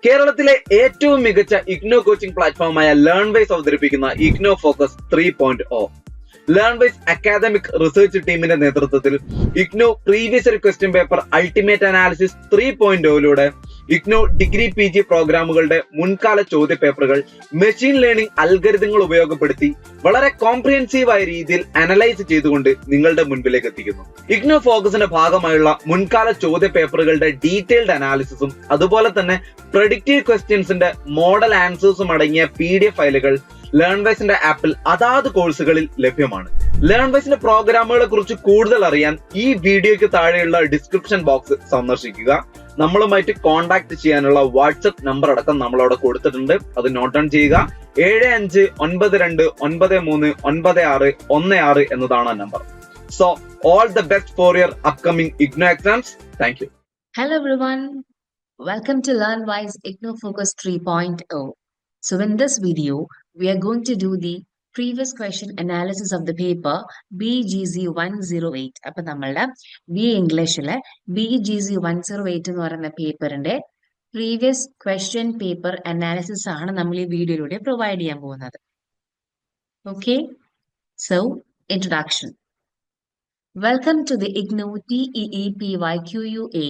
കേരളത്തിലെ ഏറ്റവും മികച്ച ഇഗ്നോ കോച്ചിംഗ് പ്ലാറ്റ്ഫോമായ ലേൺവൈസ് അവതരിപ്പിക്കുന്ന IGNOU focus 3.0. Learnwise academic research ടീമിന്റെ നേതൃത്വത്തിൽ IGNOU previous year question paper ultimate analysis 3.0 IGNOU degree PG പ്രോഗ്രാമുകളുടെ മുൻകാല ചോദ്യ പേപ്പറുകൾ മെഷീൻ ലേണിംഗ് അൽഗരിതങ്ങൾ ഉപയോഗപ്പെടുത്തി വളരെ കോംപ്രിഹെൻസീവായ രീതിയിൽ അനലൈസ് ചെയ്തുകൊണ്ട് നിങ്ങളുടെ മുൻപിലേക്ക് എത്തിക്കുന്നു. ഇഗ്നോ ഫോക്കസിന്റെ ഭാഗമായുള്ള മുൻകാല ചോദ്യ പേപ്പറുകളുടെ ഡീറ്റെയിൽഡ് അനാലിസിസും അതുപോലെ തന്നെ പ്രഡിക്റ്റീവ് ക്വസ്റ്റ്യൻസിന്റെ മോഡൽ ആൻസേഴ്സും അടങ്ങിയ PDF ഫയലുകൾ ലേൺവൈസിന്റെ ആപ്പിൽ അതാത് കോഴ്സുകളിൽ ലഭ്യമാണ്. ലേൺവൈസിന്റെ പ്രോഗ്രാമുകളെ കുറിച്ച് കൂടുതൽ അറിയാൻ ഈ വീഡിയോയ്ക്ക് താഴെയുള്ള ഡിസ്ക്രിപ്ഷൻ ബോക്സ് സന്ദർശിക്കുക. നമ്മളുമായിട്ട് കോൺടാക്ട് ചെയ്യാനുള്ള വാട്സ്ആപ്പ് നമ്പർ അടക്കം നമ്മൾ അവിടെ കൊടുത്തിട്ടുണ്ട്. അത് നോട്ട് ഡൗൺ ചെയ്യുക. 7592939616 എന്നതാണ് ആ number. So all the best for your upcoming IGNOU exams. Thank you. Hello everyone, welcome to LearnWise Igno Focus 3.0. So in this video, we are going to do the previous question analysis of the paper BGC 108. അപ്പോൾ നമ്മളുടെ BA ഇംഗ്ലീഷിലെ BGC 108 എന്ന് പറയുന്ന പേപ്പറിന്റെ previous question paper analysis ആണ് നമ്മൾ ഈ വീഡിയോയിലൂടെ പ്രൊവൈഡ് ചെയ്യാൻ പോകുന്നത്. Okay, so introduction. Welcome to the IGNO TEEPYQUA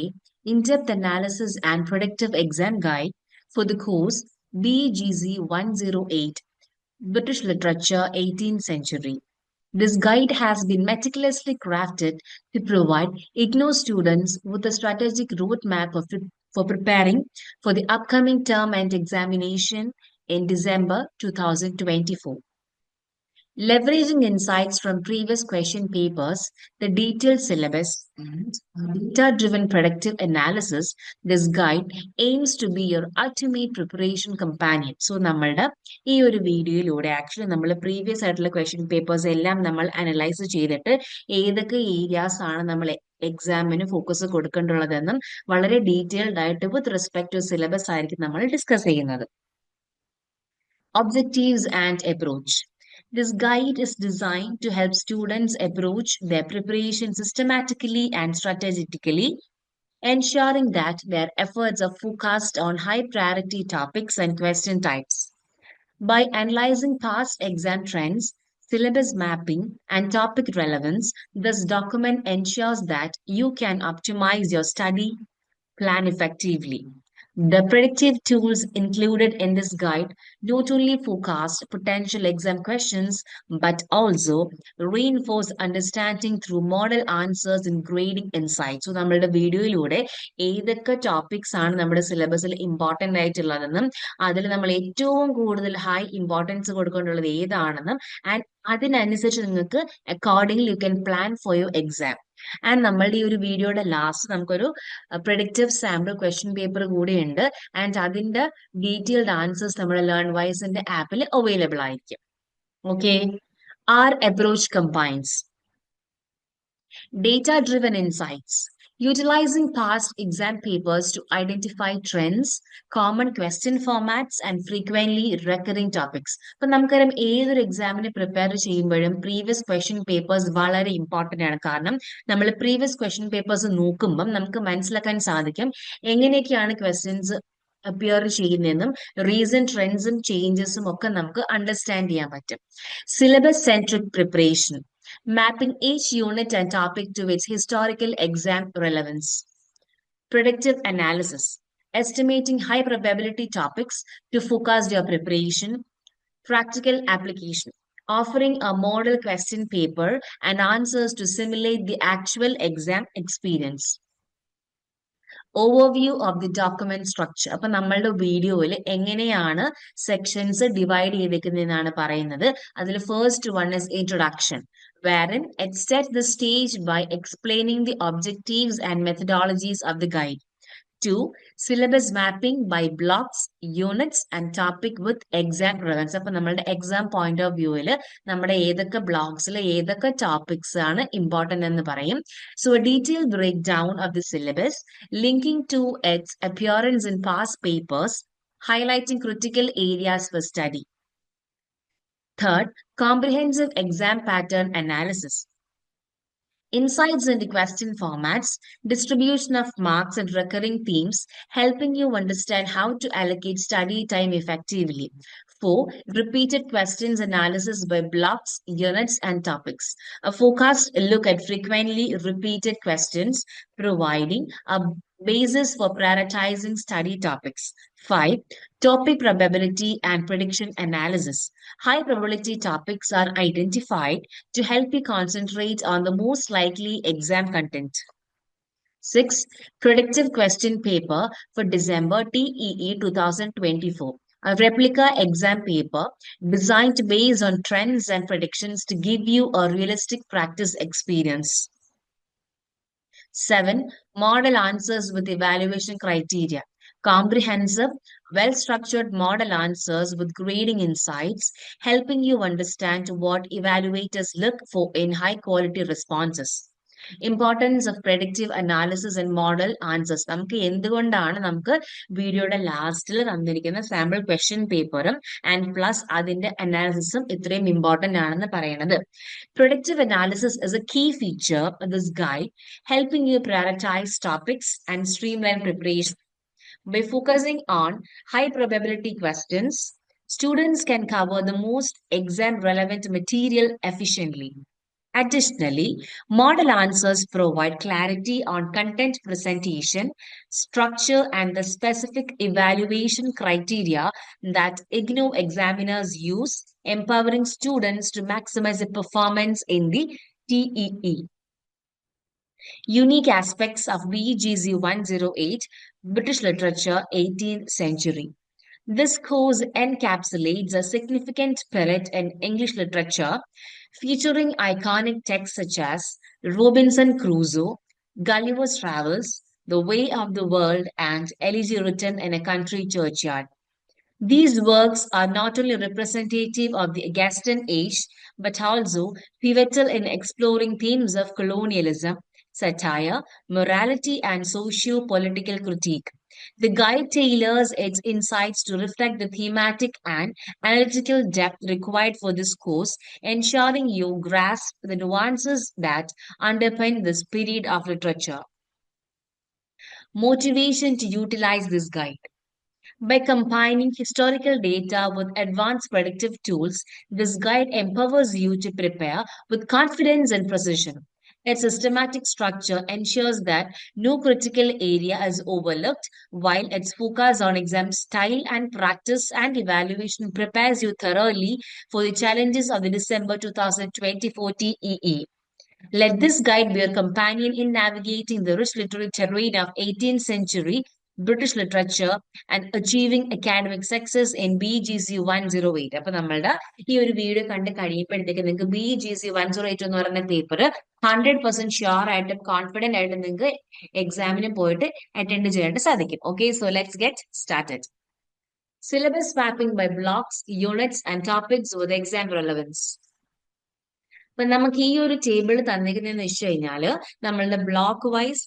In-Depth Analysis and Predictive Exam Guide for the course BGC 108 British Literature 18th Century. This guide has been meticulously crafted to provide IGNO students with a strategic roadmap for preparing for the upcoming term and examination in December 2024. Leveraging insights from previous question papers, the detailed syllabus, and data-driven predictive analysis, this guide aims to be your ultimate preparation companion. So, നമ്മളുടെ ഈ ഒരു വീഡിയോയിലൂടെ actually നമ്മൾ previous ആയിട്ടുള്ള question papers എല്ലാം നമ്മൾ analyse ചെയ്തിട്ട് ഏതൊക്കെ ഏരിയാസ് ആണ് നമ്മൾ എക്സാമിന് ഫോക്കസ് കൊടുക്കേണ്ടുള്ളതെന്നും വളരെ ഡീറ്റെയിൽഡ് ആയിട്ട് വിത്ത് റെസ്പെക്ട് ടു സിലബസ് ആയിരിക്കും നമ്മൾ ഡിസ്കസ് ചെയ്യുന്നത്. Objectives and approach. This guide is designed to help students approach their preparation systematically and strategically, ensuring that their efforts are focused on high priority topics and question types. By analyzing past exam trends, syllabus mapping, and topic relevance, this document ensures that you can optimize your study plan effectively. The predictive tools included in this guide not only forecast potential exam questions but also reinforce understanding through model answers and grading insights. So, നമ്മളുടെ വീഡിയോയിലൂടെ ഏതൊക്കെ topics ആണ് നമ്മുടെ സിലബസിൽ important ആയിട്ടുള്ളതെന്നും അതിൽ നമ്മൾ ഏറ്റവും കൂടുതൽ ഹൈ ഇമ്പോർട്ടൻസ് കൊടുക്കേണ്ടുള്ളത് ഏതാണെന്നും ആൻഡ് അതിനനുസരിച്ച് നിങ്ങൾക്ക് accordingly you can plan for your exam. And നമ്മളുടെ ഈ ഒരു വീഡിയോയുടെ ലാസ്റ്റ് നമുക്കൊരു പ്രഡിക്റ്റീവ് സാമ്പിൾ ക്വസ്റ്റ്യൻ പേപ്പർ കൂടി ഉണ്ട്. ആൻഡ് അതിന്റെ ഡീറ്റെയിൽഡ് ആൻസേഴ്സ് നമ്മുടെ ലേൺവൈസിന്റെ ആപ്പിൽ അവൈലബിൾ ആയിരിക്കും. Okay, our approach combines data-driven insights, utilizing past exam papers to identify trends, common question formats, and frequently recurring topics. അപ്പൊ നമുക്കറിയാം ഏതൊരു എക്സാമിന് പ്രിപ്പയർ ചെയ്യുമ്പോഴും പ്രീവിയസ് ക്വസ്റ്റ്യൻ പേപ്പേഴ്സ് വളരെ ഇമ്പോർട്ടൻ്റ് ആണ്. കാരണം നമ്മൾ പ്രീവിയസ് ക്വസ്റ്റ്യൻ പേപ്പേഴ്സ് നോക്കുമ്പം നമുക്ക് മനസ്സിലാക്കാൻ സാധിക്കും എങ്ങനെയൊക്കെയാണ് ക്വസ്റ്റ്യൻസ് അപ്പിയർ ചെയ്യുന്നതെന്നും റീസൺ ട്രെൻഡ്സും ചേഞ്ചസും ഒക്കെ നമുക്ക് അണ്ടർസ്റ്റാൻഡ് ചെയ്യാൻ പറ്റും. Syllabus centric preparation, mapping each unit and topic to its historical exam relevance. Predictive analysis, estimating high probability topics to focus your preparation. Practical application, offering a model question paper and answers to simulate the actual exam experience. Overview of the document structure. അപ്പൊ നമ്മളുടെ വീഡിയോയിൽ എങ്ങനെയാണ് sections divide ചെയ്തേക്കുന്നതെന്നാണ് പറയുന്നത്. അതിൽ first one is introduction, wherein it sets the stage by explaining the objectives and methodologies of the guide. 2. Syllabus mapping by blocks, units and topic with exam relevance. അപ്പൊ നമ്മളുടെ exam point of വ്യൂവിൽ നമ്മുടെ ഏതൊക്കെ ബ്ലോക്സിൽ ഏതൊക്കെ topics ആണ് important എന്ന് പറയും. So a detailed breakdown of the syllabus, linking to its appearance in past papers, highlighting critical areas for study. Third, comprehensive exam pattern analysis, Insights into question formats, distribution of marks and recurring themes, helping you understand how to allocate study time effectively. 4. Repeated questions analysis by blocks, units, and topics. A focused look at frequently repeated questions, providing a basis for prioritizing study topics. 5. Topic probability and prediction analysis. High probability topics are identified to help you concentrate on the most likely exam content. 6. Predictive question paper for December TEE 2024. A replica exam paper designed based on trends and predictions to give you a realistic practice experience. 7. Model answers with evaluation criteria. Comprehensive, well structured model answers with grading insights, helping you understand what evaluators look for in high quality responses. Importance of predictive analysis and model answers. നമുക്ക് എന്തുകൊണ്ടാണ് നമുക്ക് വീഡിയോയുടെ ലാസ്റ്റിൽ തന്നിരിക്കുന്ന sample question പേപ്പറും and plus അതിന്റെ അനാലിസിസും ഇത്രയും important ആണെന്ന് പറയുന്നത്. Predictive analysis is a key feature of this guide, helping you prioritize topics and streamline preparation. By focusing on high probability questions, students can cover the most exam relevant material efficiently. Additionally, model answers provide clarity on content presentation, structure, and the specific evaluation criteria that IGNOU examiners use, empowering students to maximize their performance in the TEE. Unique aspects of BGZ 108, British Literature, 18th Century. This course encapsulates a significant period in English literature, featuring iconic texts such as Robinson Crusoe, Gulliver's Travels, The Way of the World, and Elegy Written in a Country Churchyard. These works are not only representative of the Augustan age, but also pivotal in exploring themes of colonialism, satire, morality, and socio-political critique. The guide tailors its insights to reflect the thematic and analytical depth required for this course, ensuring you grasp the nuances that underpin this period of literature. Motivation to utilize this guide. By combining historical data with advanced predictive tools, this guide empowers you to prepare with confidence and precision. Its systematic structure ensures that no critical area is overlooked, while its focus on exam style and practice and evaluation prepares you thoroughly for the challenges of the December 2024 TEE. Let this guide be your companion in navigating the rich literary terrain of 18th century British literature and achieving academic success in BGC 108. അപ്പോൾ നമ്മളുടെ ഈ ഒരു video കണ്ട് കഴിയുമ്പോഴത്തേക്ക് നിങ്ങൾക്ക് BGC 108 എന്ന് പറയുന്ന paper 100% sure ആയിട്ട് കോൺഫിഡന്റ് ആയിട്ട് നിങ്ങൾക്ക് എക്സാമിന് പോയിട്ട് അറ്റൻഡ് ചെയ്യാനായിട്ട് സാധിക്കും. Okay, so let's get started. Syllabus mapping by blocks, units and topics with exam relevance. അപ്പൊ നമുക്ക് ഈ ഒരു ടേബിൾ തന്നിരിക്കുന്നതെന്ന് വെച്ച് കഴിഞ്ഞാല് നമ്മളുടെ block wise,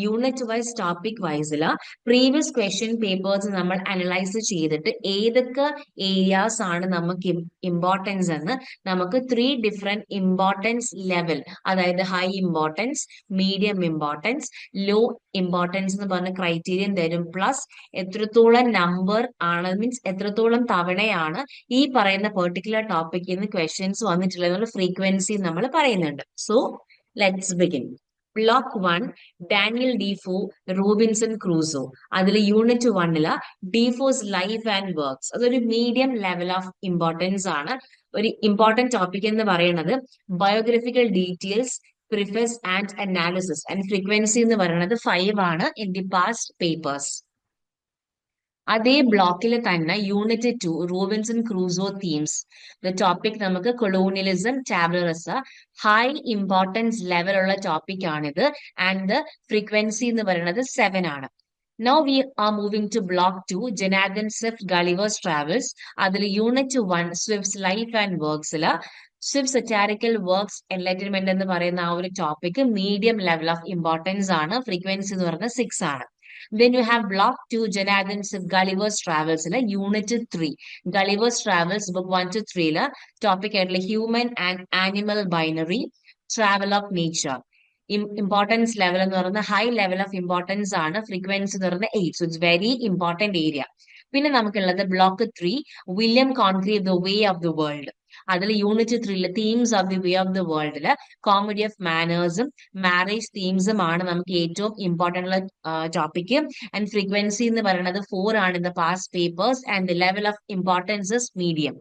unit wise, topic വൈസില് പ്രീവിയസ് ക്വസ്റ്റ്യൻ പേപ്പേഴ്സ് നമ്മൾ അനലൈസ് ചെയ്തിട്ട് ഏതൊക്കെ ഏരിയാസ് ആണ് നമുക്ക് ഇമ്പോർട്ടൻസ് എന്ന് നമുക്ക് 3 ഡിഫറെന്റ് ഇമ്പോർട്ടൻസ് ലെവൽ, അതായത് high importance, medium importance, low importance എന്ന് പറഞ്ഞ ക്രൈറ്റീരിയൻ തരും. പ്ലസ് എത്രത്തോളം നമ്പർ ആണ്, മീൻസ് എത്രത്തോളം തവണയാണ് ഈ പറയുന്ന പെർട്ടിക്കുലർ ടോപ്പിക്കിൽ നിന്ന് ക്വസ്റ്റ്യൻസ് വന്നിട്ടുള്ള ഫ്രീക്വൻസി നമ്മൾ പറയുന്നുണ്ട്. So let's begin. Block 1 Daniel Defoe, Robinson Crusoe. അതിൽ unit 1 Defoe's life and works. അതൊരു മീഡിയം ലെവൽ ഓഫ് ഇമ്പോർട്ടൻസ് ആണ്. ഒരു ഇമ്പോർട്ടന്റ് ടോപ്പിക് എന്ന് പറയുന്നത് biographical details, preface and analysis, and frequency എന്ന് പറയുന്നത് 5 ആണ് ഇൻ ദി പാസ്റ്റ് പേപ്പേഴ്സ്. അതേ ബ്ലോക്കിൽ തന്നെ unit 2 Robinson Crusoe themes. Topic നമുക്ക് കൊളോണിയലിസം, ടാബ്ലറസ, ഹൈ ഇമ്പോർട്ടൻസ് ലെവലുള്ള ടോപ്പിക് ആണിത്. ആൻഡ് ദ ഫ്രീക്വൻസി എന്ന് പറയുന്നത് 7 ആണ്. Now we are moving to block 2, Jonathan Swift, Gulliver's Travels. അതിൽ യൂണിറ്റ് 1 സ്വിഫ്റ്റ്സ് ലൈഫ് ആൻഡ് വർക്ക്സിൽ സ്വിഫ്റ്റ് സറ്റാരിക്കൽ വർക്ക്സ് എൻലൈറ്റൻമെന്റ് എന്ന് പറയുന്ന ആ ഒരു topic medium level of importance ആണ്. ഫ്രീക്വൻസി എന്ന് പറയുന്നത് 6 ആണ്. Then you have block 2, Jonathan Swift, Gulliver's Travels, unit 3. Gulliver's Travels, book 1 to 3, topic ആയിട്ടുള്ള human and animal binary. travel of nature. Importance level എന്ന് പറയുന്നത് high level of importance ആണ്. Frequency എന്ന് പറയുന്നത് 8. So it's very important area. പിന്നെ നമുക്കുള്ളത് block 3 William Congreve the way of the world. അതിൽ unit 3 themes of the way of the വേൾഡില് comedy of മാനേഴ്സും മാരേജ് തീംസും ആണ് നമുക്ക് ഏറ്റവും ഇമ്പോർട്ടന്റ് ഉള്ള ടോപ്പിക്. ആൻഡ് ഫ്രീക്വൻസി എന്ന് പറയുന്നത് 4 ആണ് in the past papers and the level of importance is medium.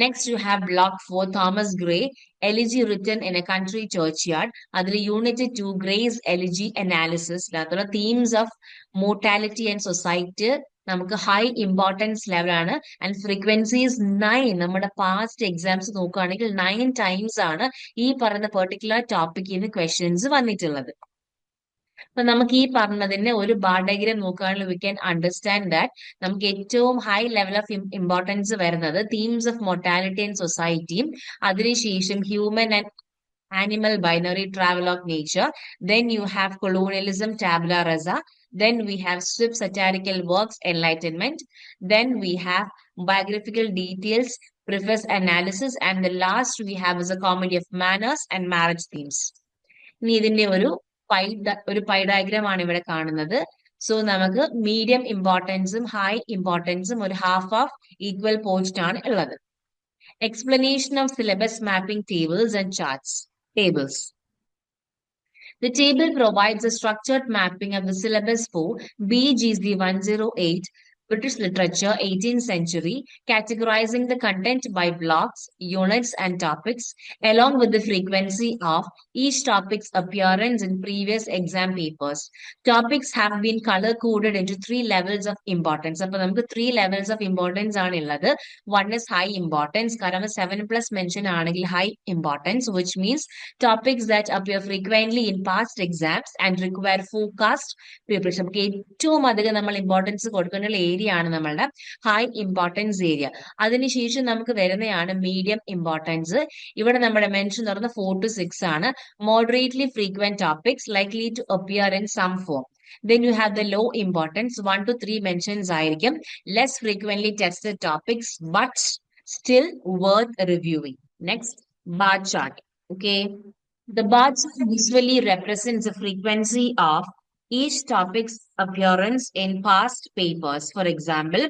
Next, you have block 4, Thomas Gray, elegy written in a country churchyard. അതിൽ യൂണിറ്റ് 2 Gray's elegy analysis. അതിലുള്ള themes of mortality and society നമുക്ക് high importance level ആണ്. And frequencies 9. നമ്മുടെ past exams നോക്കുകയാണെങ്കിൽ 9 times ആണ് ഈ പറയുന്ന particular ടോപ്പിക്കിൽ നിന്ന് ക്വസ്റ്റ്യൻസ് വന്നിട്ടുള്ളത്. അപ്പൊ നമുക്ക് ഈ പറഞ്ഞതിന്റെ ഒരു ബാർ ഡയഗ്രാം നോക്കുകയാണെങ്കിൽ വി ക്യാൻ അണ്ടർസ്റ്റാൻഡ് ദാറ്റ് നമുക്ക് ഏറ്റവും ഹൈ ലെവൽ ഓഫ് ഇമ്പോർട്ടൻസ് വരുന്നത് തീംസ് ഓഫ് മൊർട്ടാലിറ്റി ആൻഡ് സൊസൈറ്റിയും അതിനുശേഷം human and animal binary travel of nature. Then you have colonialism, tabula rasa. Then we have Swift satirical works, enlightenment. Then we have biographical details, preface analysis. And the last we have is a comedy of manners and marriage themes. ഇനി ഇതിന്റെ ഒരു pi diagram ആണ് ഇവിടെ കാണുന്നത്. So നമുക്ക് medium ഇമ്പോർട്ടൻസും high ഇമ്പോർട്ടൻസും ഒരു half of equal post ആണ് ഉള്ളത്. Explanation of syllabus mapping tables and charts. Tables. The table provides a structured mapping of the syllabus for BGC 108, British Literature, 18th century, categorizing the content by blocks, units, and topics, along with the frequency of each topic's appearance in previous exam papers. Topics have been color-coded into 3 levels of importance. അപ്പോൾ നമുക്ക് 3 levels of importance ആണ് ഉള്ളത്. One is high importance. കാരണം 7+ mention ആണെങ്കിൽ high importance, which means topics that appear frequently in past exams and require forecast preparation. നമുക്ക് ഏറ്റവും അധികം നമ്മൾ ഇമ്പോർട്ടൻസ് കൊടുക്കുന്ന ഏരിയ ആണ് നമ്മളുടെ ഹൈ ഇമ്പോർട്ടൻസ് ഏരിയ. അതിനുശേഷം നമുക്ക് വരുന്നതാണ് മീഡിയം ഇമ്പോർട്ടൻസ്. ഇവിടെ നമ്മുടെ മെൻഷൻ എന്ന് പറയുന്നത് 4 to 6 ആണ്. Moderately frequent topics likely to appear in some form. Then you have the low importance, 1 to 3 mentions ആയിരിക്കും. Less frequently tested topics but still worth reviewing. Next, bar chart. Okay. The bar chart visually represents the frequency of each topic's appearance in past papers. For example,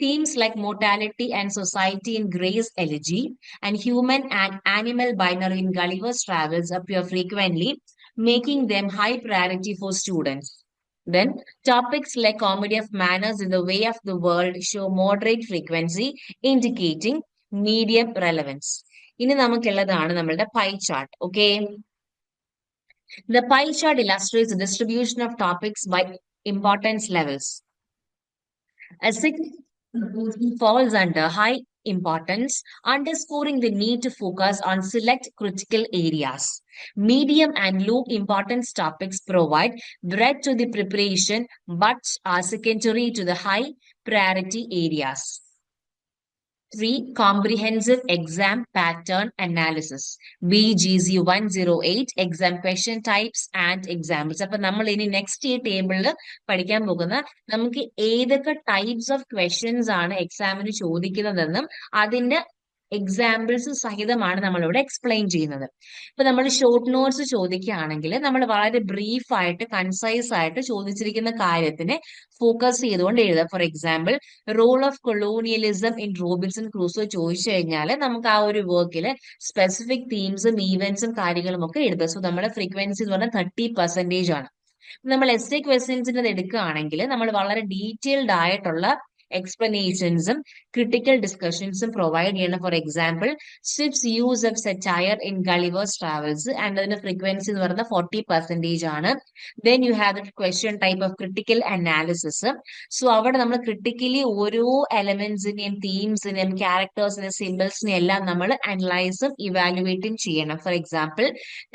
themes like mortality and society in Gray's elegy and human and animal binary in Gulliver's Travels appear frequently, making them high priority for students. Then, topics like comedy of manners in the way of the world show moderate frequency, indicating medium relevance. ഇനി നമുക്കുള്ളതാണ് നമ്മളുടെ pie chart. Okay. The pie chart illustrates the distribution of topics by importance levels. A significant falls under high importance, underscoring the need to focus on select critical areas. Medium and low importance topics provide breadth to the preparation but are secondary to the high priority areas. 3. Comprehensive Exam Pattern Analysis. BGC 108 Exam Question Types and Examples. അപ്പൊ നമ്മൾ ഇനി next ഈ ടേബിളിൽ പഠിക്കാൻ പോകുന്ന നമുക്ക് ഏതൊക്കെ types of questions ആണ് എക്സാമിന് ചോദിക്കുന്നതെന്നും അതിന്റെ എക്സാമ്പിൾസ് സഹിതമാണ് നമ്മളിവിടെ എക്സ്പ്ലെയിൻ ചെയ്യുന്നത്. ഇപ്പൊ നമ്മൾ ഷോർട്ട് നോട്ട്സ് ചോദിക്കുകയാണെങ്കിൽ നമ്മൾ വളരെ ബ്രീഫ് ആയിട്ട് കൺസൈസ് ആയിട്ട് ചോദിച്ചിരിക്കുന്ന കാര്യത്തിനെ ഫോക്കസ് ചെയ്തുകൊണ്ട് എഴുതുക. For example, role of colonialism in Robinson Crusoe ചോദിച്ചു കഴിഞ്ഞാൽ നമുക്ക് ആ ഒരു വർക്കില് സ്പെസിഫിക് തീംസും ഈവന്റ്സും കാര്യങ്ങളും ഒക്കെ എഴുതുക. സോ നമ്മുടെ ഫ്രീക്വൻസി എന്ന് പറഞ്ഞാൽ 30% ആണ്. നമ്മൾ എസ് എ ക്വസ്റ്റ്യൻസിന്റെ എടുക്കുകയാണെങ്കിൽ നമ്മൾ വളരെ ഡീറ്റെയിൽഡ് ആയിട്ടുള്ള എക്സ്പ്ലനേഷൻസും ക്രിട്ടിക്കൽ ഡിസ്കഷൻസും പ്രൊവൈഡ് ചെയ്യണം. For example, Swift's use of satire in Gulliver's Travels and അതിന്റെ ഫ്രീക്വൻസി എന്ന് പറയുന്നത് 40% ആണ്. Then you have the question type of critical analysis. So അവിടെ നമ്മൾ ക്രിട്ടിക്കലി ഓരോ എലമെന്റ്സിനെയും തീംസിനെയും ക്യാരക്ടേഴ്സിനെയും സിമ്പിൾസിനെയും എല്ലാം നമ്മൾ അനലൈസും ഇവാലുവേറ്റും ചെയ്യണം. For example,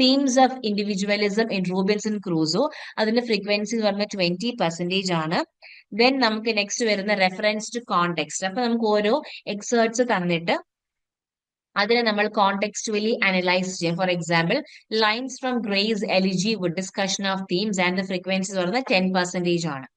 themes of individualism in Robinson Crusoe അതിന്റെ ഫ്രീക്വൻസി എന്ന് പറഞ്ഞാൽ 20% ആണ്. ദെൻ നമുക്ക് നെക്സ്റ്റ് വരുന്ന റെഫറൻസ് ടു കോണ്ടെക്സ്റ്റ്. അപ്പൊ നമുക്ക് ഓരോ എക്സേർട്സ് തന്നിട്ട് അതിനെ നമ്മൾ കോണ്ടെക്സ്റ്റുവലി അനലൈസ് ചെയ്യാം. For example, lines from grace elegy with discussion of themes and the frequency എന്ന് പറയുന്നത് 10% ആണ്.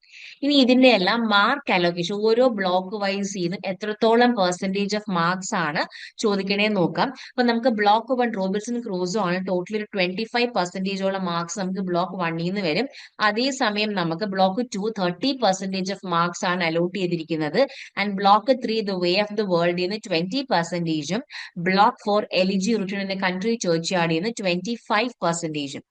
ഇനി ഇതിന്റെ എല്ലാം മാർക്ക് അലോക്കേഷൻ ഓരോ ബ്ലോക്ക് വൈസ് ചെയ്തും എത്രത്തോളം പെർസെന്റേജ് ഓഫ് മാർക്സ് ആണ് ചോദിക്കണേ നോക്കാം. അപ്പൊ നമുക്ക് ബ്ലോക്ക് 1 റോബിൻസൺ ക്രൂസോ ആണ് ടോട്ടൽ ഒരു 25% മാർക്സ് നമുക്ക് ബ്ലോക്ക് 1ൽ നിന്ന് വരും. അതേസമയം നമുക്ക് ബ്ലോക്ക് 2 30% ഓഫ് മാർക്സ് ആണ് അലോട്ട് ചെയ്തിരിക്കുന്നത്. And block 3 the way of the വേൾഡിൽ നിന്ന് 20%, block 4 elegy written in country ചർച്ച്യാർഡിൽ നിന്ന് 25%.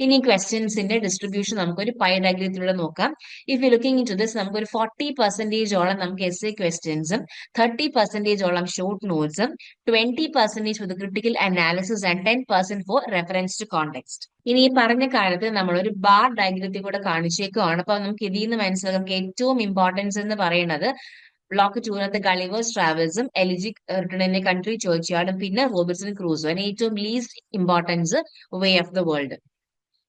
ഇനി ക്വസ്റ്റ്യൻസിന്റെ ഡിസ്ട്രിബ്യൂഷൻ നമുക്ക് ഒരു പൈ ഡയഗ്രത്തിലൂടെ നോക്കാം. If you looking in to this, നമുക്ക് ഒരു 40% നമുക്ക് എസ് എ ക്വസ്റ്റ്യൻസും 30% ഷോർട്ട് നോട്ട്സും 20% for the critical analysis and 10% for reference to context. ഇനി ഈ പറഞ്ഞ കാര്യത്തിൽ നമ്മൾ ഒരു ബാർ ഡയഗ്രത്തിൽ കൂടെ കാണിച്ചേക്കുവാണ്. അപ്പൊ നമുക്ക് ഇതിൽ നിന്ന് മനസ്സിലാക്കാം നമുക്ക് ഏറ്റവും ഇമ്പോർട്ടൻസ് എന്ന് പറയുന്നത് ബ്ലോക്ക് 2 ഗളിവേഴ്സ് ട്രാവൽസും എലിജി റിട്ടേൺ കൺട്രി ചർച്ച്യാർഡും പിന്നെ റോബിൻസൺ ക്രൂസോ. ഏറ്റവും least importance way of the world.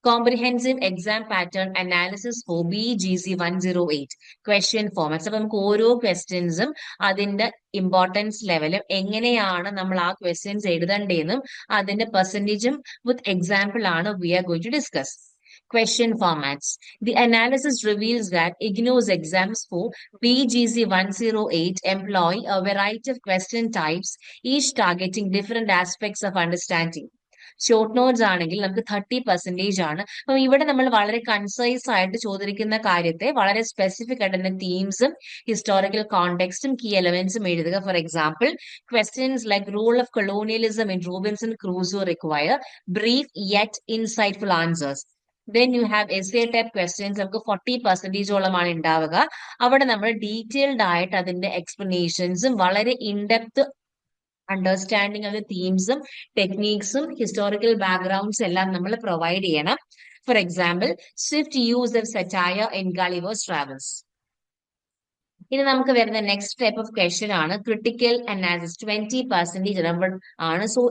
Comprehensive Exam Pattern Analysis for BGC 108 Question Formats. അപ്പൊ നമുക്ക് ഓരോ ക്വസ്റ്റ്യൻസും അതിന്റെ ഇമ്പോർട്ടൻസ് ലെവലും എങ്ങനെയാണ് നമ്മൾ ആ ക്വസ്റ്റ്യൻസ് എഴുതേണ്ടതെന്നും അതിന്റെ പെർസെന്റേജും വിത്ത് എക്സാമ്പിൾ ആണ് we are going to discuss. Question formats. The analysis reveals that IGNO's exams for BGC 108 employ a variety of question types, each targeting different aspects of understanding. Short notes ആണെങ്കിൽ നമുക്ക് 30% ആണ്. അപ്പൊ ഇവിടെ നമ്മൾ വളരെ concise ആയിട്ട് ചോദിക്കുന്ന കാര്യത്തെ വളരെ സ്പെസിഫിക് ആയിട്ട് തന്നെ തീംസും ഹിസ്റ്റോറിക്കൽ കോണ്ടെക്സ്റ്റും കീ എലമെന്റ്സും എഴുതുക. For example, questions like role of colonialism in Robinson Crusoe require brief yet insightful answers. Then you have essay type questions നമുക്ക് 40%ഓളമാണ് ഉണ്ടാവുക. അവിടെ നമ്മൾ ഡീറ്റെയിൽഡ് ആയിട്ട് അതിന്റെ എക്സ്പ്ലനേഷൻസും വളരെ ഇൻഡെപ്ത് അണ്ടർസ്റ്റാൻഡിങ് ഓഫ് തീംസും ടെക്നീക്സും ഹിസ്റ്റോറിക്കൽ ബാക്ക്ഗ്രൗണ്ട്സ് എല്ലാം നമ്മൾ പ്രൊവൈഡ് ചെയ്യണം. For example, Swift use of satire in Gulliver's Travels. ഇനി നമുക്ക് വരുന്ന നെക്സ്റ്റ് ടൈപ്പ് ഓഫ് ക്വസ്റ്റ്യൻ ആണ് ക്രിട്ടിക്കൽ അനാലിസിസ്. 20% ആണ്. സോ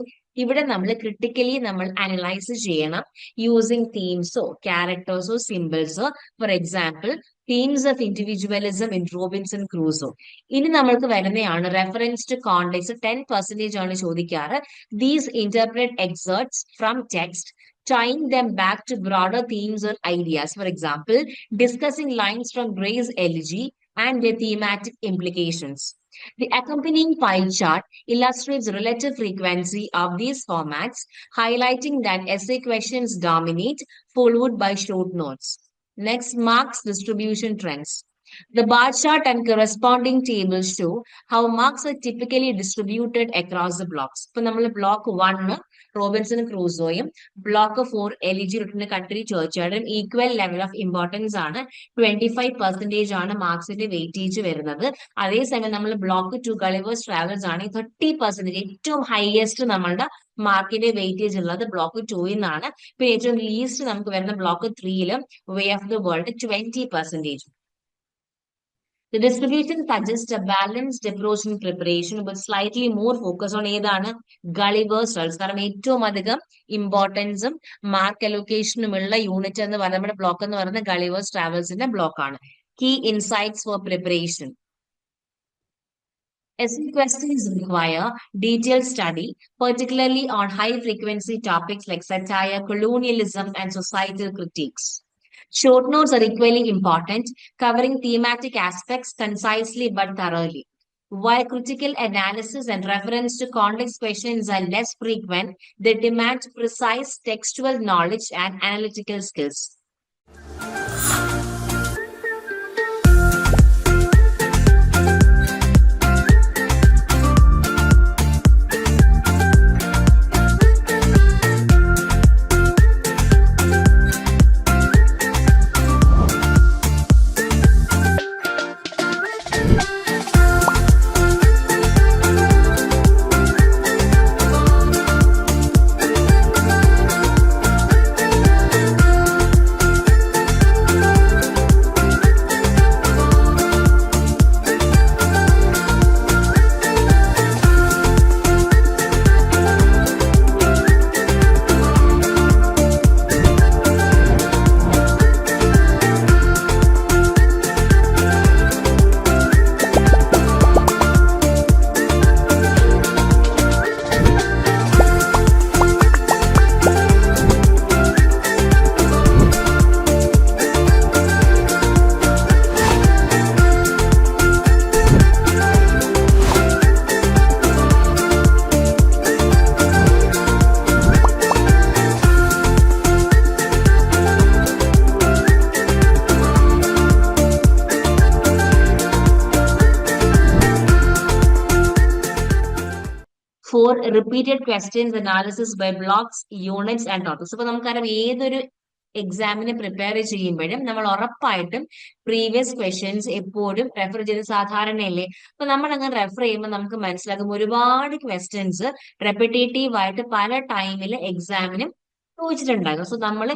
ഇവിടെ നമ്മൾ ക്രിട്ടിക്കലി നമ്മൾ അനലൈസ് ചെയ്യണം യൂസിങ് തീംസോ ക്യാരക്ടേഴ്സോ സിമ്പിൾസോ. For example, themes of individualism in Robinson Crusoe. ഇനി നമ്മൾക്ക് വരുന്നതാണ് റെഫറൻസ് ടു കോണ്ടെക്സ്റ്റ്. 10% ആണ് ചോദിക്കാറ്. These interpret excerpts from text, tying them back to broader themes or ideas. For example, discussing lines from Gray's Elegy and their thematic implications. The accompanying pie chart illustrates relative frequency of these formats, highlighting that essay questions dominate, followed by short notes. Next, marks distribution trends. The bar chart and corresponding tables show how marks are typically distributed across the blocks. ഇപ്പൊ നമ്മൾ block 1 Robinson ക്രൂസോയും block 4 elegy written country ചർച്ച്യാർഡും equal level of importance ആണ്. 25% ആണ് മാർക്സിന്റെ weightage വരുന്നത്. അതേസമയം നമ്മൾ block 2 Gulliver's travels ആണെങ്കിൽ 30% ഏറ്റവും ഹയസ്റ്റ് നമ്മളുടെ മാർക്കിന്റെ വെയിറ്റേജ് ഉള്ളത് ബ്ലോക്ക് 2ൽ നിന്നാണ്. പിന്നെ ഏറ്റവും ലീസ്റ്റ് നമുക്ക് വരുന്ന ബ്ലോക്ക് 3ലും way of the world 20%. The distribution suggests a balanced approach in preparation but slightly more focus on ഏതാണ് ഗളിവേഴ്സ് ട്രാവൽസ്. കാരണം ഏറ്റവും അധികം ഇമ്പോർട്ടൻസും മാർക്ക് അലൊക്കേഷനും ഉള്ള യൂണിറ്റ് എന്ന് പറയുന്നത് നമ്മുടെ ബ്ലോക്ക് എന്ന് പറയുന്നത് ഗളിവേഴ്സ് ട്രാവൽസിന്റെ ബ്ലോക്ക് ആണ്. Key insights for preparation. Essay questions require detailed study, particularly on high frequency topics like satire, colonialism, and societal critiques. Short notes are equally important, covering thematic aspects concisely but thoroughly. While critical analysis and reference to context questions are less frequent, they demand precise textual knowledge and analytical skills. For repeated questions analysis by blocks, units and topics. അപ്പോൾ നമുക്കറിയാം ഏതൊരു എക്സാമിന് prepare ചെയ്യുമ്പോഴും നമ്മൾ ഉറപ്പായിട്ടും previous questions എപ്പോഴും refer ചെയ്ത് സാധാരണയല്ലേ. അപ്പൊ നമ്മൾ അങ്ങനെ റെഫർ ചെയ്യുമ്പോൾ നമുക്ക് മനസ്സിലാകും ഒരുപാട് ക്വസ്റ്റ്യൻസ് റെപ്പിറ്റേറ്റീവ് ആയിട്ട് പല ടൈമിൽ എക്സാമിനും ചോദിച്ചിട്ടുണ്ടാകും. സോ നമ്മൾ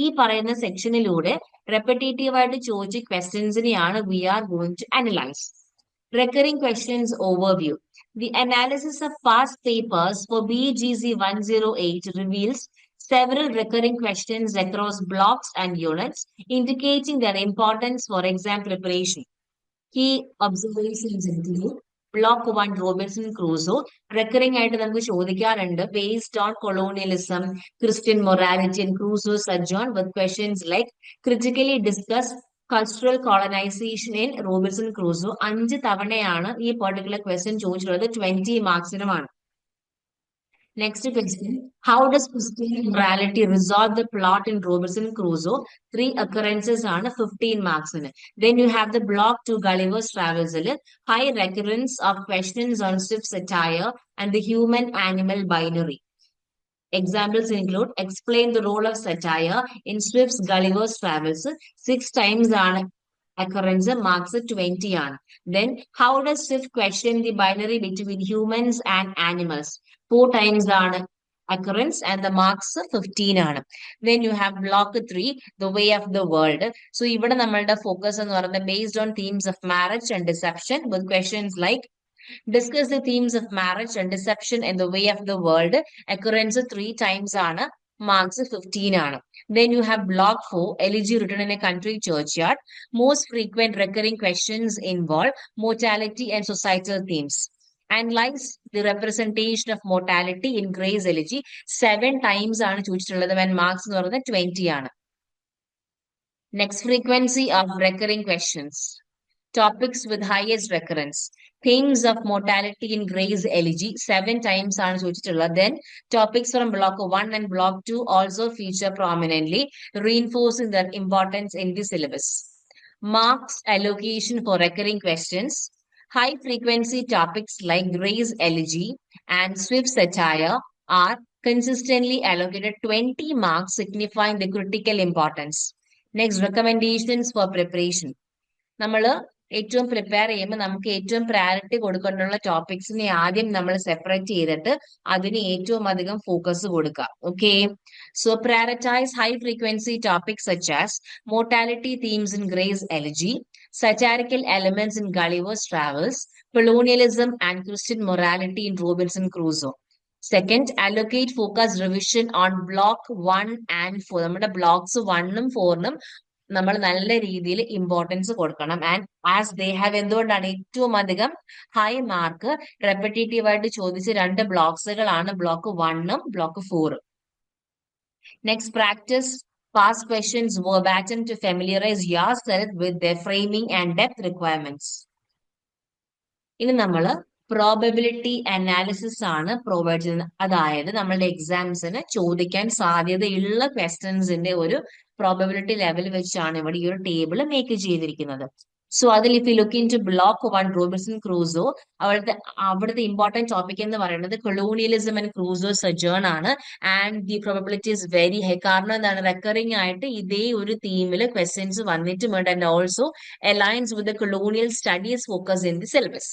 ഈ പറയുന്ന സെക്ഷനിലൂടെ റെപ്പിറ്റേറ്റീവ് ആയിട്ട് ചോദിച്ച ക്വസ്റ്റ്യൻസിനെയാണ് we are going to analyse. Recurring questions overview. The analysis of past papers for BGC 108 reveals several recurring questions across blocks and units, indicating their importance for exam preparation. Key observations include Block 1 Robinson Crusoe, recurring ആയിട്ട് നമുക്ക് ചോദിക്കാറുണ്ട് based on colonialism, Christian morality and Crusoe's sojourn with questions like critically discuss cultural colonisation in Robinson Crusoe. 5 തവണയാണ് ഈ particular question ചോദിച്ചിട്ടുള്ളത്, 20 മാർക്സിനുമാണ്. Next question, how does Christian morality resolve the plot in Robinson Crusoe? 3 occurrences ആണ്, 15 മാർക്സിന്. Then you have the block 2 Gulliver's Travels, high recurrence of questions on Swift's satire and the human animal binary. Examples include explain the role of satire in Swift's Gulliver's Travels. 6 times ആണ് occurrence, marks 20 ആണ്. Then how does Swift question the binary between humans and animals? 4 times ആണ് occurrence and the marks 15 ആണ്. Then you have block 3 the way of the world. So ഇവിടെ നമ്മളുടെ focus എന്ന് പറയുന്നത് based on themes of marriage and deception with questions like discuss the themes of marriage and deception in the way of the world. Occurrence 3 times ആണ്, marks 15 ആണ്. Then you have block 4 elegy written in a country churchyard. Most frequent recurring questions involve mortality and societal themes. Analyze the representation of mortality in Gray's elegy. 7 times ആണ് ചോദിച്ചിട്ടുള്ളത്, when marks എന്ന് പറയുന്നത് 20 ആണ്. Next, frequency of recurring questions. Topics with highest recurrence. Themes of mortality in Gray's elegy, 7 times ആണ് ചോദിച്ചിട്ടുള്ളത്. Then topics from block 1 and block 2 also feature prominently, reinforcing their importance in the syllabus. Marks allocation for recurring questions. High frequency topics like Gray's elegy and Swift's satire are consistently allocated 20 marks, signifying the critical importance. Next, recommendations for preparation. നമ്മൾ ഏറ്റവും prepare ചെയ്യുമ്പോൾ നമുക്ക് ഏറ്റവും priority കൊടുക്കേണ്ടുള്ള ടോപ്പിക്സിനെ ആദ്യം നമ്മൾ separate ചെയ്തിട്ട് അതിന് ഏറ്റവും അധികം ഫോക്കസ് കൊടുക്കുക. Okay, so prioritise high frequency topics such as mortality themes in Gray's elegy, satirical elements in Gulliver's Travels, colonialism and Christian morality in Robinson Crusoe. Second, allocate focus revision on block 1 and 4. നമ്മുടെ blocks 1 ഉം 4 ഉം നമ്മൾ നല്ല രീതിയിൽ importance കൊടുക്കണം. And as they have എന്തുകൊണ്ടാണ് ഏറ്റവും അധികം ഹൈ മാർക്ക് റെപ്പറ്റേറ്റീവ് ആയിട്ട് ചോദിച്ച 2 ബ്ലോക്സുകളാണ് ബ്ലോക്ക് 1ഉം ബ്ലോക്ക് 4ഉം. Next, practice past questions verbatim to familiarize yourself with their framing and depth requirements. ഇനി നമ്മൾ പ്രോബബിലിറ്റി അനാലിസിസ് ആണ് പ്രൊവൈഡ് ചെയ്യുന്നത്. അതായത് നമ്മളുടെ എക്സാംസിന് ചോദിക്കാൻ സാധ്യതയുള്ള ക്വസ്റ്റ്യൻസിന്റെ ഒരു പ്രോബബിലിറ്റി ലെവൽ വെച്ചാണ് ഇവിടെ ഈ ഒരു ടേബിൾ മേക്ക് ചെയ്തിരിക്കുന്നത്. സോ അതിൽ if you look in to block 1 Robinson Crusoe, അവിടുത്തെ ഇമ്പോർട്ടന്റ് ടോപ്പിക് എന്ന് പറയുന്നത് കൊളോണിയലിസം ആൻഡ് ക്രൂസോ സജേൺ ആണ്. And the probability is very high. കാരണം എന്താണ്, റെക്കറിംഗ് ആയിട്ട് ഇതേ ഒരു തീമിൽ ക്വസ്റ്റ്യൻസ് വന്നിട്ടുമുണ്ട്. And also aligns with the colonial studies focus in the syllabus.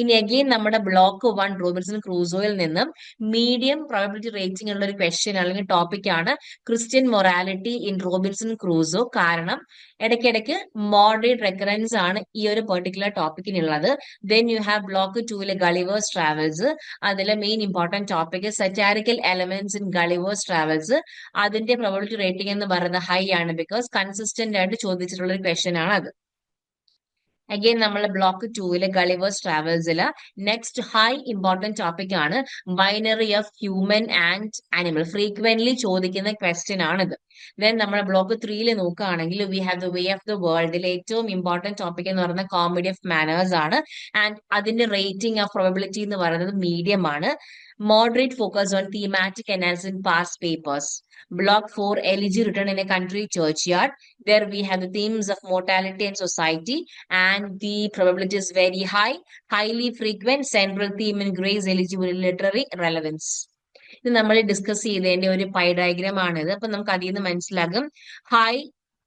ഇനി അഗെയിൻ നമ്മുടെ ബ്ലോക്ക് 1 റോബിൻസൺ ക്രൂസോയിൽ നിന്നും മീഡിയം പ്രോബബിലിറ്റി റേറ്റിംഗ് ഉള്ള ഒരു ക്വസ്റ്റ്യൻ അല്ലെങ്കിൽ ടോപ്പിക് ആണ് Christian morality in Robinson Crusoe. കാരണം ഇടയ്ക്കിടയ്ക്ക് മോഡറേറ്റ് റെക്കറൻസ് ആണ് ഈ ഒരു പെർട്ടിക്കുലർ ടോപ്പിക്കിനുള്ളത്. Then you have block 2 Gulliver's Travels. അതിലെ main important topic satirical elements in Gulliver's Travels. അതിന്റെ പ്രോബബിലിറ്റി റേറ്റിംഗ് എന്ന് പറയുന്നത് ഹൈ ആണ്, ബിക്കോസ് കൺസിസ്റ്റന്റ് ആയിട്ട് ചോദിച്ചിട്ടുള്ള ഒരു ക്വസ്റ്റ്യൻ ആണ് അത്. അഗെയിൻ നമ്മൾ ബ്ലോക്ക് 2 ഗളിവേഴ്സ് ട്രാവൽസില് നെക്സ്റ്റ് ഹൈ ഇമ്പോർട്ടന്റ് ടോപ്പിക് ആണ് binary of human and animal. Frequently ചോദിക്കുന്ന ക്വസ്റ്റ്യൻ ആണിത്. ദെൻ നമ്മൾ ബ്ലോക്ക് 3 നോക്കുകയാണെങ്കിൽ we have the way of the വേൾഡിൽ ഏറ്റവും ഇമ്പോർട്ടന്റ് ടോപ്പിക് എന്ന് പറയുന്നത് കോമഡി ഓഫ് മാനേഴ്സ് ആണ്. ആൻഡ് അതിന്റെ റേറ്റിംഗ് ഓഫ് പ്രോബബിലിറ്റി എന്ന് പറയുന്നത് മീഡിയം ആണ്. Moderate focus on thematic analysis in past papers. Block 4, elegy written in a country churchyard. There we have the themes of mortality and society, and the probability is very high. Highly frequent central theme in Gray's elegy literary relevance. ഇത് നമ്മൾ discuss ചെയ്തതിന്റെ ഒരു pi diagram ആണിത്. അപ്പൊ നമുക്ക് അതിൽ നിന്ന് മനസ്സിലാകും ഹൈ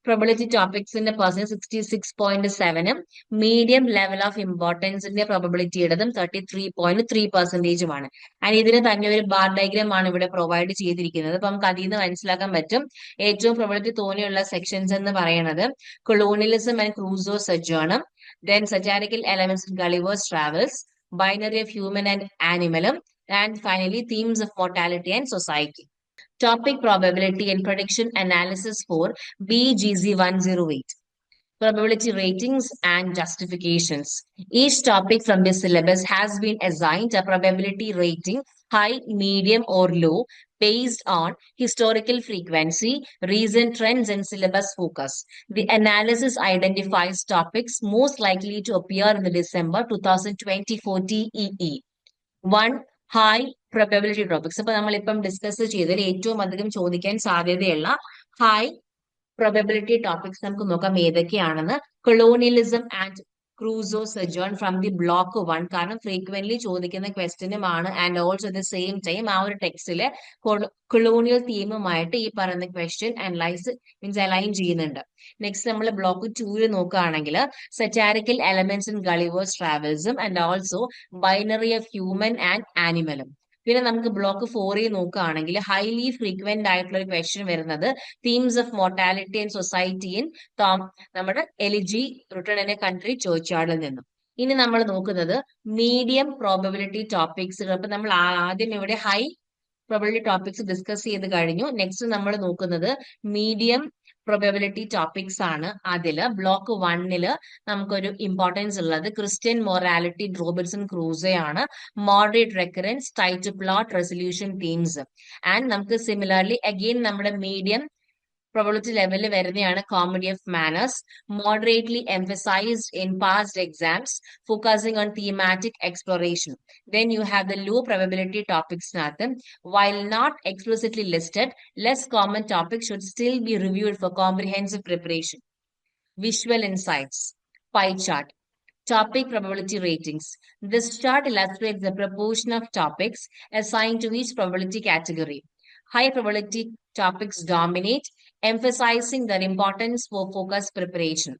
പ്രോബിലിറ്റി ടോപ്പിക്സിന്റെ പെർസെന്റ് 66.7ഉം മീഡിയം ലെവൽ ഓഫ് ഇമ്പോർട്ടൻസിന്റെ പ്രോബിലിറ്റിയുടേതും 33.3%. ആൻഡ് ഇതിന് തന്നെ ഒരു ബാർ ഡയഗ്രാം ആണ് ഇവിടെ പ്രൊവൈഡ് ചെയ്തിരിക്കുന്നത്. അപ്പൊ നമുക്ക് അതിൽ നിന്ന് മനസ്സിലാക്കാൻ പറ്റും ഏറ്റവും പ്രോബിലിറ്റി തോന്നിയുള്ള സെക്ഷൻസ് എന്ന് പറയുന്നത് കൊളോണിയലിസം ആൻഡ് ക്രൂസോ സജേണും, then satirical elements in Gulliver's Travels, binary of human and ആനിമലും, and finally themes of mortality and society. Topic probability and prediction analysis for BGZ 108. Probability ratings and justifications. Each topic from this syllabus has been assigned a probability rating high, medium or low based on historical frequency, recent trends and syllabus focus. The analysis identifies topics most likely to appear in the December 2024 TEE. 1. High probability topics. അപ്പൊ നമ്മളിപ്പം discuss ചെയ്തതിൽ ഏറ്റവും അധികം ചോദിക്കാൻ സാധ്യതയുള്ള high probability topics നമുക്ക് നോക്കാം ഏതൊക്കെയാണെന്ന്. Colonialism and Crusoe sojourn from the block 1, കാരണം ഫ്രീക്വന്റ്ലി ചോദിക്കുന്ന ക്വസ്റ്റ്യനുമാണ്. And also at the same time ആ ഒരു ടെക്സ്റ്റില് കൊളോണിയൽ തീമുമായിട്ട് ഈ പറയുന്ന ക്വസ്റ്റ്യൻ അനലൈസ് മീൻസ് അലൈൻ ചെയ്യുന്നുണ്ട്. നെക്സ്റ്റ് നമ്മൾ ബ്ലോക്ക് 2 നോക്കുകയാണെങ്കിൽ സറ്റാരിക്കൽ എലമെന്റ്സ് ഇൻ ഗളിവേഴ്സ് ട്രാവൽസും and also binary of human and ആനിമലും. പിന്നെ നമുക്ക് ബ്ലോക്ക് 4 നോക്കുകയാണെങ്കിൽ ഹൈലി ഫ്രീക്വന്റ് ആയിട്ടുള്ള ഒരു ക്വസ്റ്റ്യൻ വരുന്നത് themes of mortality and society in നമ്മുടെ elegy written in a country ചോദിച്ചാടിൽ നിന്നും. ഇനി നമ്മൾ നോക്കുന്നത് മീഡിയം പ്രോബബിലിറ്റി ടോപ്പിക്സുകൾ. അപ്പൊ നമ്മൾ ആദ്യം ഇവിടെ ഹൈ പ്രോബബിലിറ്റി ടോപ്പിക്സ് ഡിസ്കസ് ചെയ്ത് കഴിഞ്ഞു. നെക്സ്റ്റ് നമ്മൾ നോക്കുന്നത് മീഡിയം probability topics ആണ്. അതില് ബ്ലോക്ക് 1 നമുക്കൊരു ഇമ്പോർട്ടൻസ് ഉള്ളത് ക്രിസ്ത്യൻ മൊറാലിറ്റി റോബിൻസൺ ക്രൂസോ ആണ്. Moderate recurrence, tight plot, resolution themes. And നമുക്ക് സിമിലർലി അഗെയിൻ നമ്മുടെ മീഡിയം probability level വരുന്നതാണ് comedy of manners, moderately emphasized in past exams, focusing on thematic exploration. Then you have the low probability topics. While not explicitly listed, less common topics should still be reviewed for comprehensive preparation. Visual insights, pie chart, topic probability ratings. This chart illustrates the proportion of topics assigned to each probability category. High probability topics dominate, emphasizing their importance for focused preparation.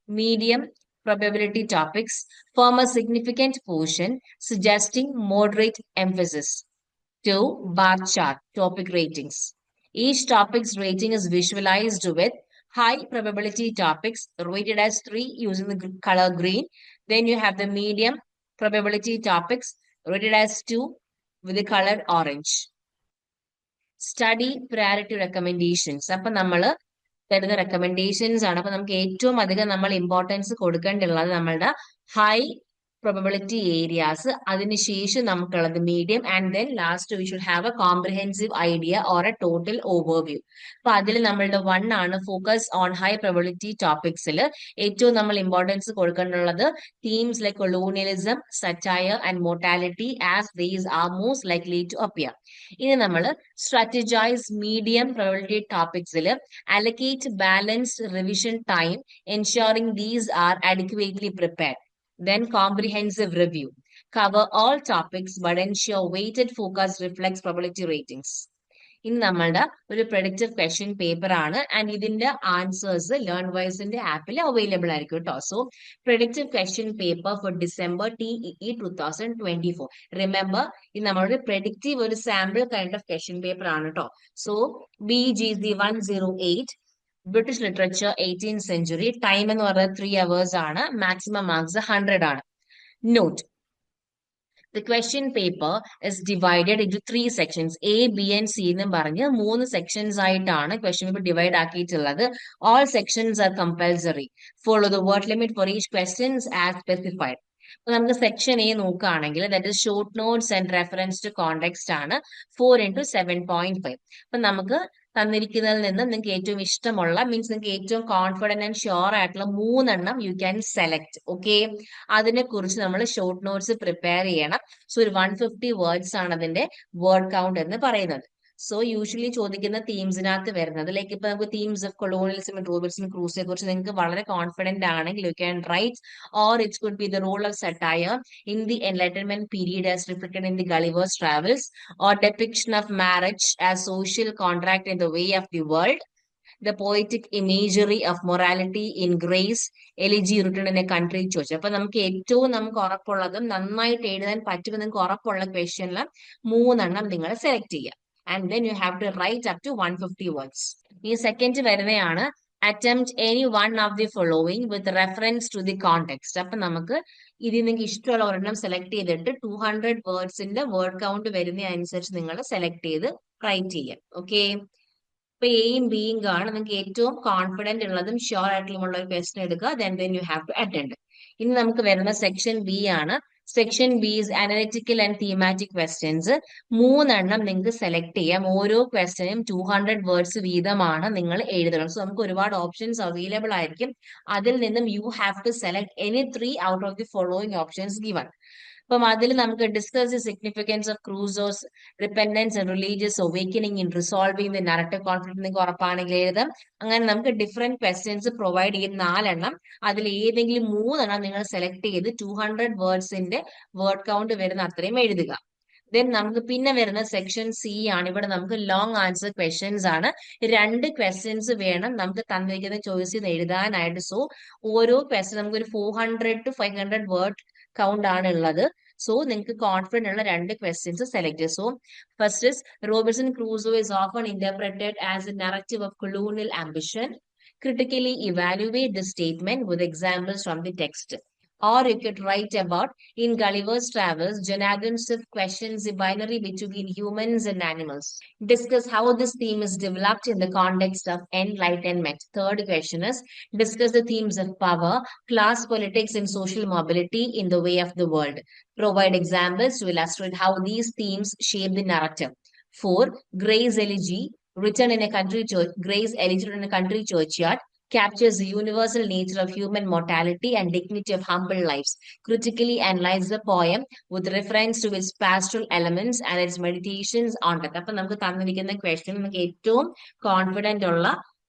Medium probability topics form a significant portion, suggesting moderate emphasis. 2. Bar chart, topic ratings. Each topic's rating is visualized with high probability topics rated as 3 using the color green. Then you have the medium probability topics rated as 2 with the color orange. Study priority recommendations. അപ്പൊ നമ്മൾ തരുന്ന recommendations ആണ്. അപ്പൊ നമുക്ക് ഏറ്റവും അധികം നമ്മൾ importance കൊടുക്കേണ്ടതുള്ളത് നമ്മളുടെ ഹൈ probability areas, അതിനുശേഷം നമുക്കുള്ളത് medium, and then last we should have a comprehensive idea or a total overview. അപ്പൊ അതിൽ നമ്മളുടെ 1 ആണ് ഫോക്കസ് ഓൺ ഹൈ പ്രോബബിലിറ്റി ടോപ്പിക്സിൽ ഏറ്റവും നമ്മൾ ഇമ്പോർട്ടൻസ് കൊടുക്കേണ്ടുള്ളത് themes like colonialism, satire and mortality, as these are most likely to appear. ഇനി നമ്മൾ സ്ട്രാറ്റജൈസ് മീഡിയം പ്രോബബിലിറ്റി ടോപ്പിക്സിൽ allocate balanced revision time, ensuring these are adequately prepared. Then comprehensive review. Cover all topics but ensure weighted focus reflects probability ratings. ഇനി നമ്മളുടെ ഒരു predictive question paper ആണ്, and ഇതിന്റെ answers ലേൺവൈസിന്റെ ആപ്പിൽ അവൈലബിൾ ആയിരിക്കും കേട്ടോ. So predictive question paper for December TEE 2024. Remember, ഇത് നമ്മളുടെ പ്രഡിക്റ്റീവ് ഒരു sample kind of question paper ആണ് കേട്ടോ. So BGC 108 British literature 18th century. Time എന്ന് പറയുന്നത് 3 hours ആണ്. മാക്സിമം മാർക്സ് 100 ആണ്. Note, the question paper is divided into 3 sections. A, B and C എന്നും പറഞ്ഞ് 3 sections ആയിട്ടാണ് question paper divide ആക്കിയിട്ടുള്ളത്. All sections are compulsory. Follow the word limit for each questions as specified. അപ്പൊ നമുക്ക് section A നോക്കുകയാണെങ്കിൽ that is short notes and reference to context ആണ് 4 into 7.5. അപ്പൊ നമുക്ക് തന്നിരിക്കുന്നതിൽ നിന്ന് നിങ്ങൾക്ക് ഏറ്റവും ഇഷ്ടമുള്ള, മീൻസ് നിങ്ങൾക്ക് ഏറ്റവും കോൺഫിഡന്റ് ആൻഡ് ഷുവർ ആയിട്ടുള്ള 3 എണ്ണം യു ക്യാൻ സെലക്ട്. ഓക്കെ, അതിനെ കുറിച്ച് നമ്മൾ ഷോർട്ട് നോട്ട്സ് പ്രിപ്പയർ ചെയ്യണം. സോ ഒരു 150 വേർഡ്സ് ആണ് അതിന്റെ വേർഡ് കൗണ്ട് എന്ന് പറയുന്നത്. സോ യൂഷ്വലി ചോദിക്കുന്ന തീംസിനകത്ത് വരുന്നത് ലൈക്ക് ഇപ്പൊ നമുക്ക് themes of colonialism and Robertson ക്രൂസോയെ കുറിച്ച് നിങ്ങൾക്ക് വളരെ കോൺഫിഡന്റ് ആണെങ്കിൽ you can write, or it could be the role of satire in the enlightenment period as reflected in the Gulliver's Travels, or depiction of marriage as social contract in the way of the world, the poetic imagery of morality in Grace, Elegy written in a country church. അപ്പൊ നമുക്ക് ഏറ്റവും നമുക്ക് ഉറപ്പുള്ളതും നന്നായിട്ട് എഴുതാൻ പറ്റുമെന്ന് നിങ്ങൾക്ക് ഉറപ്പുള്ള ക്വസ്റ്റ്യനിൽ 3 എണ്ണം നിങ്ങൾ സെലക്ട് ചെയ്യുക. And then you have to write up to 150 words. ഈ സെക്കൻഡ് വരുന്നതാണ് attempt any one of the following with reference to the context. അപ്പൊ നമുക്ക് ഇതിൽ നിങ്ങൾക്ക് ഇഷ്ടമുള്ള ഒരെണ്ണം സെലക്ട് ചെയ്തിട്ട് 200 വേർഡ്സിന്റെ വേർഡ് കൗണ്ട് വരുന്ന അനുസരിച്ച് നിങ്ങൾ സെലക്ട് ചെയ്ത് റൈറ്റ് ചെയ്യാം. ഓക്കെ, ഇപ്പൊ എയും ബിയും കാണും. നിങ്ങൾക്ക് ഏറ്റവും കോൺഫിഡന്റ് ഉള്ളതും ഷുവർ ആയിട്ടുള്ള ഒരു ക്വസ്റ്റൻ എടുക്കുക. then you have to attend. ഇനി നമുക്ക് വരുന്ന സെക്ഷൻ ബി ആണ്. Section B is analytical and thematic questions. 3 എണ്ണം നിങ്ങൾക്ക് സെലക്ട് ചെയ്യാം. ഓരോ ക്വസ്റ്റനും 200 വേർഡ്സ് വീതമാണ് നിങ്ങൾ എഴുതണം. സോ നമുക്ക് ഒരുപാട് ഓപ്ഷൻസ് അവൈലബിൾ ആയിരിക്കും. അതിൽ നിന്നും you have to select any 3 out of the following options given. അപ്പം അതിൽ നമുക്ക് discuss the significance of Crusoe's repentance and religious awakening in resolving the narrative conflict നിങ്ങൾക്ക് ഉറപ്പാണെങ്കിൽ എഴുതാം. അങ്ങനെ നമുക്ക് ഡിഫറെന്റ് ക്വസ്റ്റ്യൻസ് പ്രൊവൈഡ് ചെയ്യുന്ന 4 എണ്ണം, അതിൽ ഏതെങ്കിലും 3 എണ്ണം നിങ്ങൾ സെലക്ട് ചെയ്ത് 200 വേർഡ്സിന്റെ വേർഡ് കൗണ്ട് വരുന്ന അത്രയും എഴുതുക. ദെൻ നമുക്ക് പിന്നെ വരുന്ന സെക്ഷൻ സി ആണ്. ഇവിടെ നമുക്ക് ലോങ് ആൻസർ ക്വസ്റ്റ്യൻസ് ആണ്. 2 ക്വസ്റ്റ്യൻസ് വേണം നമുക്ക് തന്നിരിക്കുന്ന ചോയ്സ് ചെയ്ത് എഴുതാനായിട്ട്. സോ ഓരോ ക്വസ്റ്റ്യൻ നമുക്ക് ഒരു 400 to 500 വേർഡ് കൗണ്ട് ആണ് ഉള്ളത്. സോ നിങ്ങൾക്ക് കോൺഫിഡന്റ് ഉള്ള 2 ക്വസ്റ്റ്യൻസ് സെലക്ട് ചെയ്യുക. So first is Robertson Crusoe is often interpreted as a narrative of colonial ambition. Critically evaluate the statement with examples from the text. Or you could write about in Gulliver's Travels, Jonathan Swift questions the binary between humans and animals. Discuss how this theme is developed in the context of enlightenment. Third question is discuss the themes of power, class politics, and social mobility in the way of the world. Provide examples to illustrate how these themes shape the narrative. 4. Gray's Elegy written in a country church. Gray's Elegy written in a country churchyard captures the universal nature of human mortality and dignity of humble lives. Critically analyze the poem with reference to its pastoral elements and its meditations on that. അപ്പൊ നമുക്ക് തന്നിരിക്കുന്ന question നമുക്ക് ഏറ്റവും confident ഉള്ള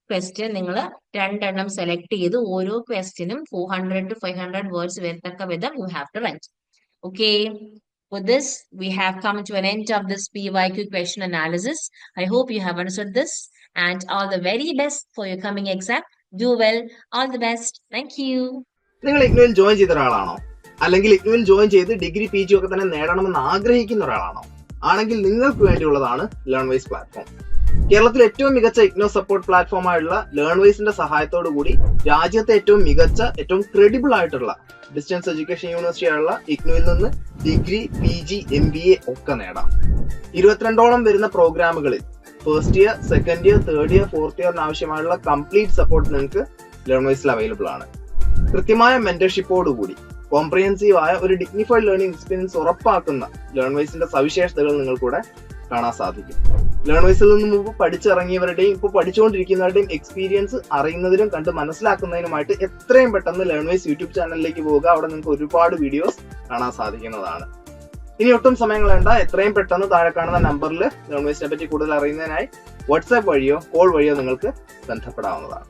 question നിങ്ങൾ 2 എണ്ണം select ചെയ്ത് ഓരോ ക്വസ്റ്റ്യനും 400 to 500 വേർഡ്സ് വരത്തക്ക വിധം you have to write. Okay, with this we have come to an end of this PYQ question analysis. I hope you have understood this, and all the very best for your coming exam. Do well. All the best. Thank you. നിങ്ങൾ ഇഗ്നുവിൽ join ചെയ്ത ഒരാളാണോ? അല്ലെങ്കിൽ ഇഗ്നുവിൽ join ചെയ്ത് degree PG ഒക്കെ തന്നെ നേടണമെന്ന് ആഗ്രഹിക്കുന്ന ഒരാളാണോ? ആണെങ്കിൽ നിങ്ങൾക്ക് വേണ്ടിയുള്ളതാണ് ലേൺവൈസ് പ്ലാറ്റ്ഫോം. കേരളത്തിലെ ഏറ്റവും മികച്ച ഇഗ്നോ സപ്പോർട്ട് പ്ലാറ്റ്ഫോം ആയിട്ടുള്ള ലേൺവൈസിന്റെ സഹായത്തോടു കൂടി രാജ്യത്തെ ഏറ്റവും മികച്ച, ഏറ്റവും ക്രെഡിബിൾ ആയിട്ടുള്ള ഡിസ്റ്റൻസ് എഡ്യൂക്കേഷൻ യൂണിവേഴ്സിറ്റി ആയുള്ള ഇഗ്നുവിൽ നിന്ന് ഡിഗ്രി PG MBA ഒക്കെ നേടാം. 22ഓളം വരുന്ന പ്രോഗ്രാമുകളിൽ first year, second year, third year, fourth ഇയറിന് ആവശ്യമായുള്ള കംപ്ലീറ്റ് സപ്പോർട്ട് നിങ്ങൾക്ക് ലേൺവൈസിൽ അവൈലബിൾ ആണ്. കൃത്യമായ മെന്റർഷിപ്പോട് കൂടി കോംപ്രിഹെൻസീവ് ആയ ഒരു ഡിഗ്നിഫൈഡ് ലേണിംഗ് എക്സ്പീരിയൻസ് ഉറപ്പാക്കുന്ന ലേൺവൈസിന്റെ സവിശേഷതകൾ നിങ്ങൾക്കൂടെ കാണാൻ സാധിക്കും. ലേൺവൈസിൽ നിന്ന് മുമ്പ് പഠിച്ചിറങ്ങിയവരുടെയും ഇപ്പോൾ പഠിച്ചുകൊണ്ടിരിക്കുന്നവരുടെയും എക്സ്പീരിയൻസ് അറിയുന്നതിനും കണ്ട് മനസ്സിലാക്കുന്നതിനുമായിട്ട് എത്രയും പെട്ടെന്ന് ലേൺവൈസ് യൂട്യൂബ് ചാനലിലേക്ക് പോവുക. അവിടെ നിങ്ങൾക്ക് ഒരുപാട് വീഡിയോസ് കാണാൻ സാധിക്കുന്നതാണ്. ഇനി ഒട്ടും സമയം കളയണ്ട, എത്രയും പെട്ടെന്ന് താഴെ കാണുന്ന നമ്പറിൽ ലേൺവൈസിനെ പറ്റി കൂടുതൽ അറിയുന്നതിനായി വാട്സാപ്പ് വഴിയോ കോൾ വഴിയോ നിങ്ങൾക്ക് ബന്ധപ്പെടാവുന്നതാണ്.